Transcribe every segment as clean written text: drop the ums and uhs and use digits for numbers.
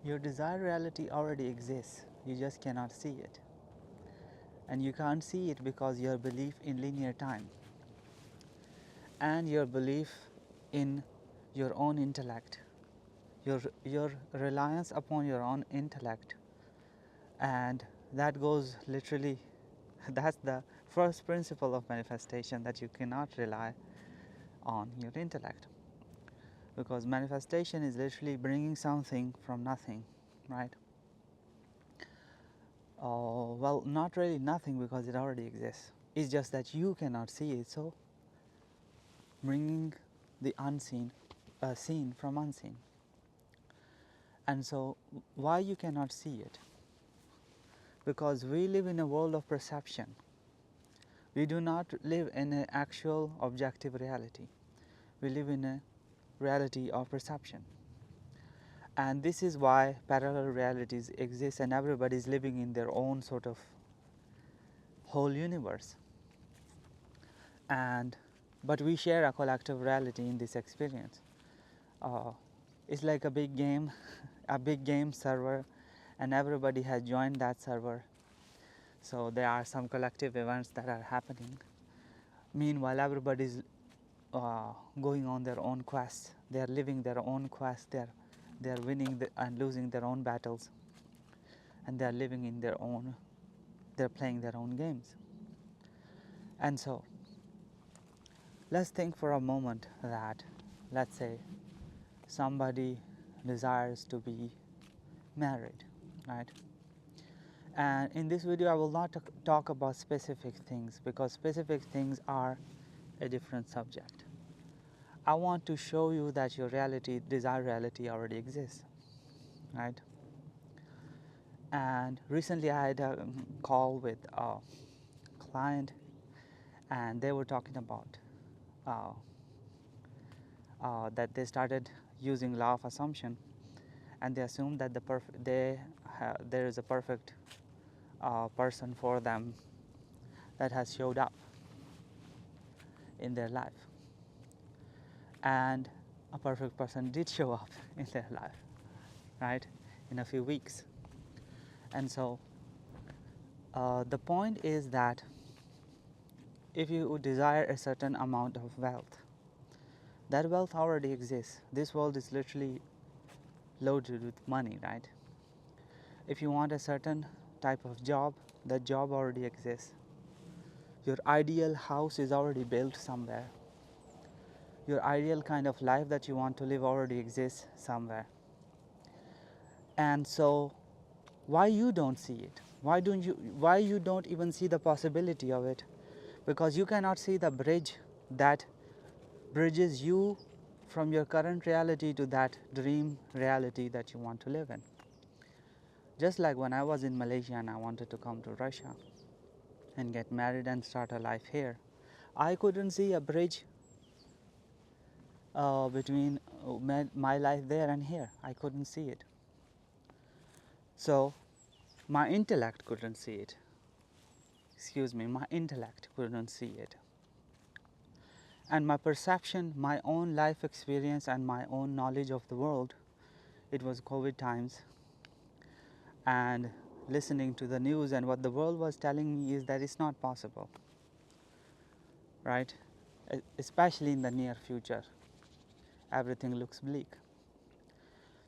Your desired reality already exists, you just cannot see it. And you can't see it because your belief in linear time and your belief in your own intellect, your reliance upon your own intellect, and that goes literally that's the first principle of manifestation, that you cannot rely on your intellect, because manifestation is literally bringing something from nothing, right? Well, not really nothing, because it already exists. It's just that you cannot see it, so bringing the unseen, seen from unseen. And so why you cannot see it? Because we live in a world of perception. We do not live in an actual objective reality. We live in a reality of perception. And this is why parallel realities exist, and everybody is living in their own sort of whole universe. And but we share a collective reality in this experience. Uh, it's like a big game, a big game server, and everybody has joined that server. So there are some collective events that are happening. Meanwhile, everybody is going on their own quest. They are living their own quest. They are winning and losing their own battles, and they are living in their own. They are playing their own games. And so, let's think for a moment that, let's say, somebody desires to be married, right? And in this video, I will not talk about specific things, because specific things are a different subject. I want to show you that your reality, desired reality, already exists, right? And recently I had a call with a client, and they were talking about uh, that they started using law of assumption, and they assumed that there is a perfect person for them that has showed up in their life, and a perfect person did show up in their life, right, in a few weeks. And so the point is that if you desire a certain amount of wealth, that wealth already exists. This world is literally loaded with money, right? If you want a certain type of job, that job already exists. Your ideal house is already built somewhere. Your ideal kind of life that you want to live already exists somewhere. And so why you don't see it? Why you don't even see the possibility of it? Because you cannot see the bridge that bridges you from your current reality to that dream reality that you want to live in. Just like when I was in Malaysia and I wanted to come to Russia and get married and start a life here, I couldn't see a bridge between my life there and here. I couldn't see it. So my intellect couldn't see it. My intellect couldn't see it. And my perception, my own life experience, and my own knowledge of the world, it was COVID times, and listening to the news, and what the world was telling me is that it's not possible, right? Especially in the near future, everything looks bleak.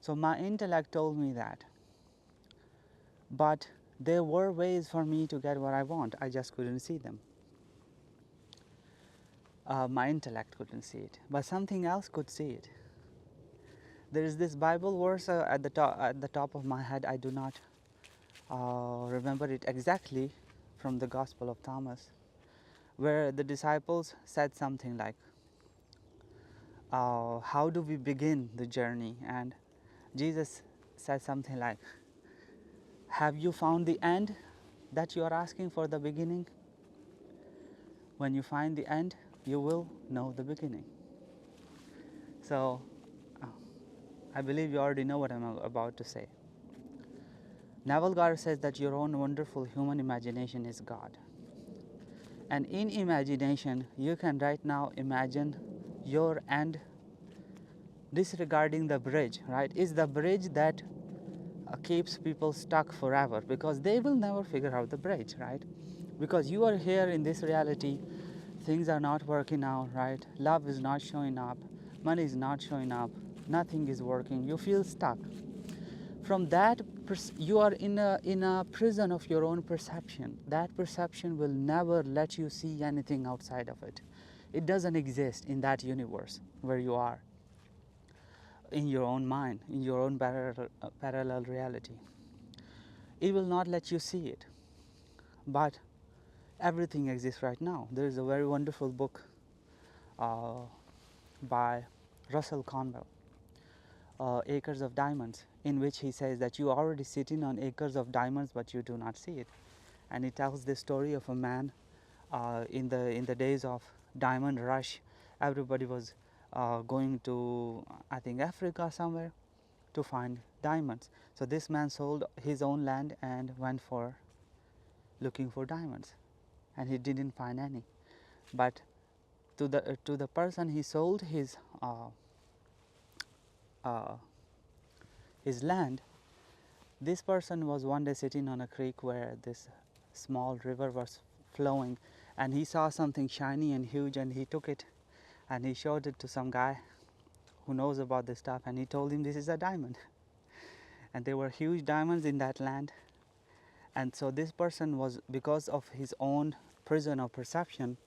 So my intellect told me that, but there were ways for me to get what I want. I just couldn't see them. My intellect couldn't see it, but something else could see it. There is this Bible verse at the top of my head. I do not remember it exactly, from the Gospel of Thomas, where the disciples said something like, how do we begin the journey? And Jesus said something like, have you found the end that you are asking for the beginning? When you find the end, you will know the beginning. So I believe you already know what I'm about to say. Naval Gar says that your own wonderful human imagination is God. And in imagination, you can right now imagine your end, disregarding the bridge, right? Is the bridge that keeps people stuck forever, because they will never figure out the bridge, right? Because you are here in this reality, things are not working out, right? Love is not showing up, money is not showing up, nothing is working, you feel stuck. From that, you are in a prison of your own perception. That perception will never let you see anything outside of it. It doesn't exist in that universe where you are, in your own mind, in your own parallel reality. It will not let you see it. But everything exists right now. There is a very wonderful book uh, by Russell Conwell, Acres of Diamonds, in which he says that you are already sitting on acres of diamonds, but you do not see it. And he tells the story of a man in the days of diamond rush. Everybody was going to, I think, Africa somewhere to find diamonds. So this man sold his own land and went for looking for diamonds, and he didn't find any. But to the person he sold uh, his land, this person was one day sitting on a creek where this small river was flowing, and he saw something shiny and huge, and he took it and he showed it to some guy who knows about this stuff, and he told him this is a diamond. And there were huge diamonds in that land. And so this person was, because of his own prison of perception,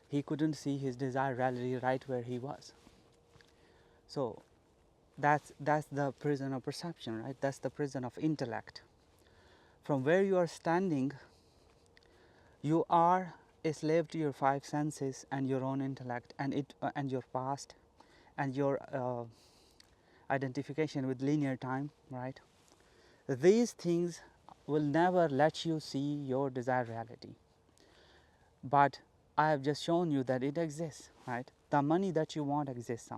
he couldn't see his desired reality right where he was. So that's the prison of perception, right? That's the prison of intellect. From where you are standing, you are a slave to your five senses and your own intellect, and your past, and your identification with linear time, right? These things will never let you see your desired reality. But I have just shown you that it exists, right? The money that you want exists,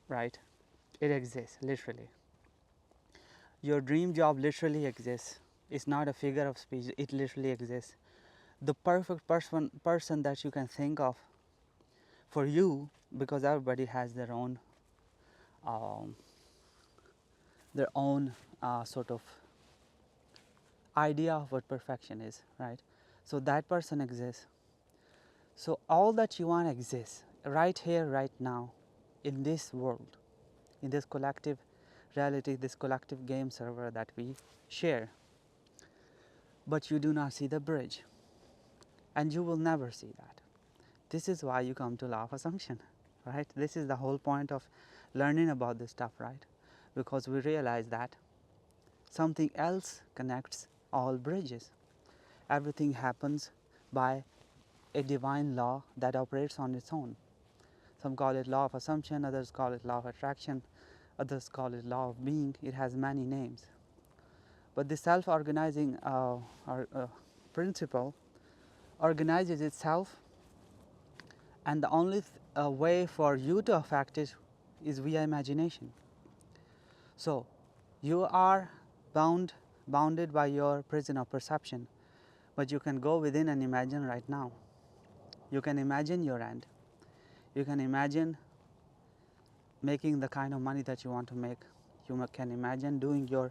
right? It exists, literally. Your dream job literally exists. It's not a figure of speech, it literally exists. The perfect person that you can think of for you, because everybody has um, their own sort of idea of what perfection is, right? So that person exists. So all that you want exists right here, right now, in this world, in this collective reality, this collective game server that we share. But you do not see the bridge, and you will never see that. This is why you come to law of assumption, right? This is the whole point of learning about this stuff, right? Because we realize that something else connects all bridges. Everything happens by a divine law that operates on its own. Some call it law of assumption, others call it law of attraction, others call it law of being. It has many names. But the self-organizing principle organizes itself, and the only way for you to affect it is via imagination. So you are bounded by your prison of perception, but you can go within and imagine right now. You can imagine your end. You can imagine making the kind of money that you want to make. You can imagine doing your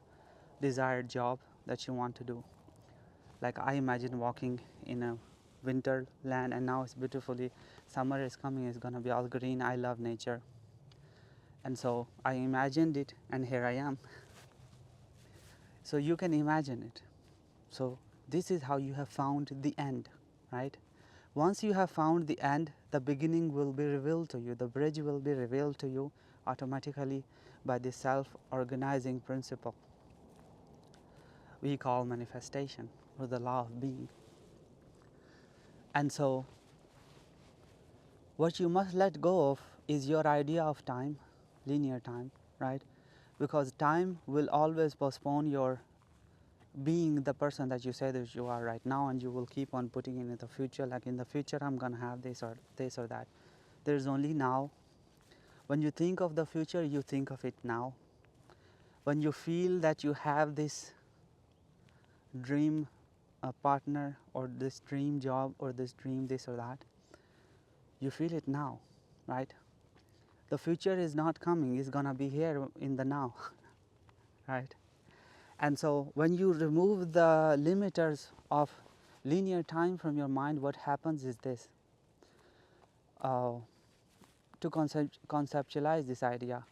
desired job that you want to do. Like I imagine walking in a winter land, and now it's beautifully, summer is coming, it's going to be all green. I love nature. And so I imagined it, and here I am. So you can imagine it. So this is how you have found the end, right? Once you have found the end, the beginning will be revealed to you. The bridge will be revealed to you automatically by the self-organizing principle we call manifestation, or the law of being. And so what you must let go of is your idea of time, linear time, right? Because time will always postpone your being the person that you say that you are right now, and you will keep on putting in the future, like in the future I'm going to have this or that. There is only now. When you think of the future, you think of it now. When you feel that you have this dream partner, or this dream job, or this dream this or that, you feel it now, right? The future is not coming, it's gonna be here in the now, right? And so when you remove the limiters of linear time from your mind, what happens is this. To conceptualize this idea,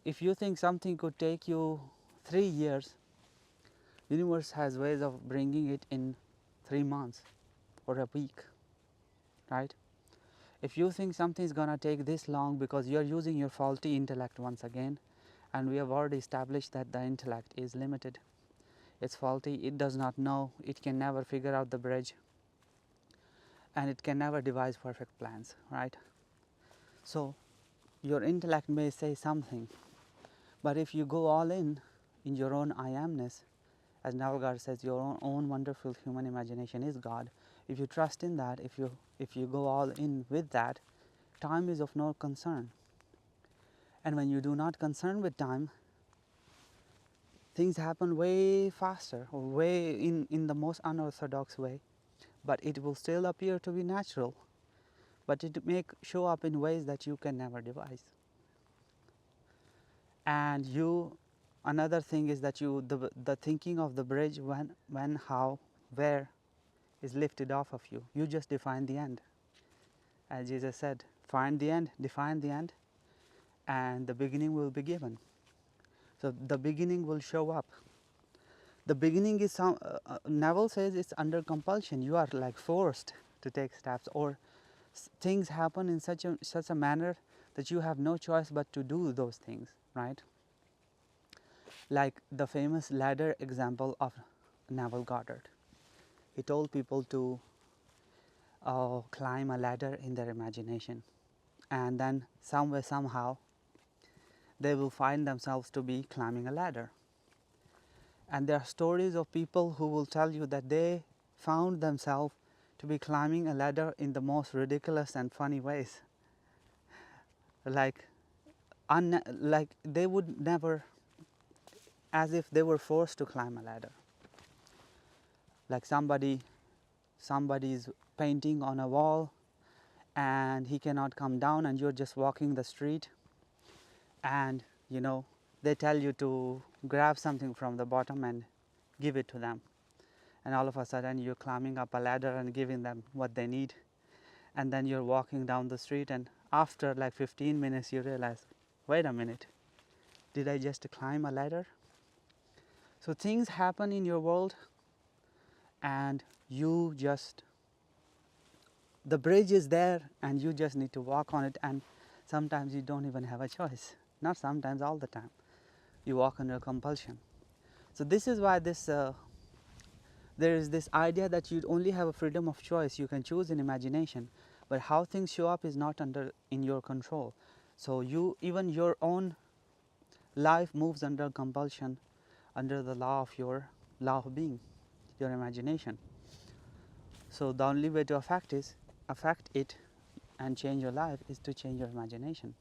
if you think something could take you 3 years, universe has ways of bringing it in 3 months or a week, right? If you think something is going to take this long because you are using your faulty intellect once again, and we have already established that the intellect is limited, it's faulty, it does not know, it can never figure out the bridge, and it can never devise perfect plans, right? So your intellect may say something, but if you go all in your own I amness, as Navalgard says, your own wonderful human imagination is God. If you trust in that, if you go all in with that, time is of no concern. And when you do not concern with time, things happen way faster, or way in the most unorthodox way, but it will still appear to be natural, but it may show up in ways that you can never devise. And another thing is that the thinking of the bridge, when, how, where, is lifted off of you. You just define the end. As Jesus said, find the end, define the end, and the beginning will be given. So the beginning will show up. The beginning is Neville says it's under compulsion. You are like forced to take steps, or things happen in such a manner that you have no choice but to do those things, right? Like the famous ladder example of Neville Goddard. He told people to climb a ladder in their imagination, and then somewhere, somehow, they will find themselves to be climbing a ladder. And there are stories of people who will tell you that they found themselves to be climbing a ladder in the most ridiculous and funny ways. Like they would never, as if they were forced to climb a ladder. Like somebody is painting on a wall and he cannot come down, and you're just walking the street, and they tell you to grab something from the bottom and give it to them, and all of a sudden you're climbing up a ladder and giving them what they need, and then you're walking down the street, and after like 15 minutes you realize, wait a minute, did I just climb a ladder? So things happen in your world, and the bridge is there and you just need to walk on it, and sometimes you don't even have a choice. Not sometimes, all the time. You walk under compulsion. So this is why there is this idea that you only have a freedom of choice. You can choose in imagination, but how things show up is not in your control. So even your own life moves under compulsion, under the law of being, your imagination. So the only way to affect it and change your life is to change your imagination.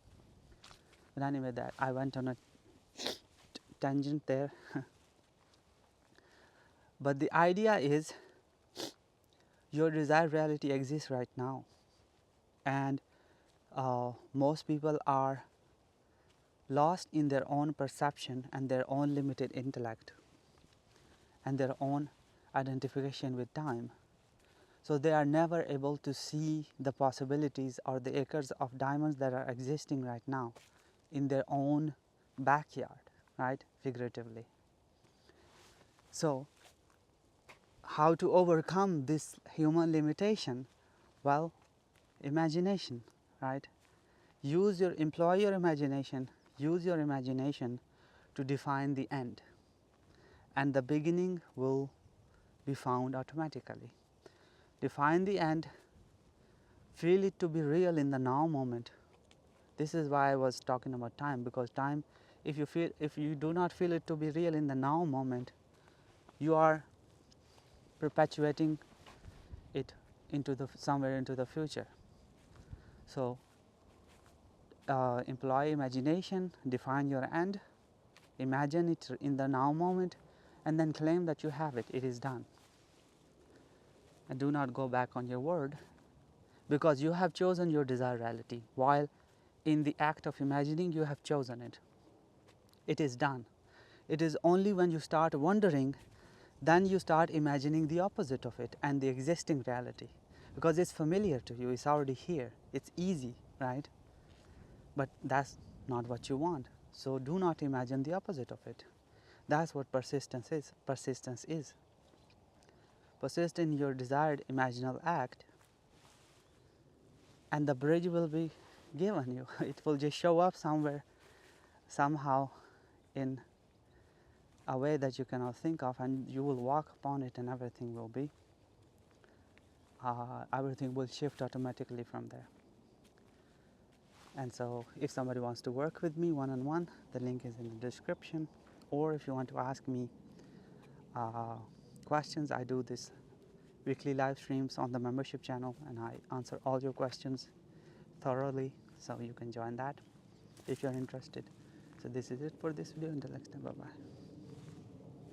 But anyway, that I went on a tangent there. But the idea is, your desired reality exists right now, and most people are lost in their own perception and their own limited intellect and their own identification with time. So they are never able to see the possibilities or the acres of diamonds that are existing right now in their own backyard, right? Figuratively. So how to overcome this human limitation? Well, imagination, right? Employ your imagination, use your imagination to define the end, and the beginning will be found automatically. Define the end, feel it to be real in the now moment. This is why I was talking about time, because time, if you do not feel it to be real in the now moment, you are perpetuating it somewhere into the future. So employ imagination, define your end, imagine it in the now moment, and then claim that you have it. It is done. And do not go back on your word, because you have chosen your desired reality. While in the act of imagining, you have chosen it. It is done. It is only when you start wondering, then you start imagining the opposite of it and the existing reality, because it's familiar to you, it's already here, it's easy, right? But that's not what you want. So do not imagine the opposite of it. That's what persistence is. Persist in your desired imaginal act, and the bridge will be given you. It will just show up somewhere, somehow, in a way that you cannot think of, and you will walk upon it, and everything will shift automatically from there. And so if somebody wants to work with me one-on-one, the link is in the description. Or if you want to ask me questions, I do this weekly live streams on the membership channel, and I answer all your questions thoroughly, so you can join that if you're interested. So this is it for this video. Until next time, bye bye.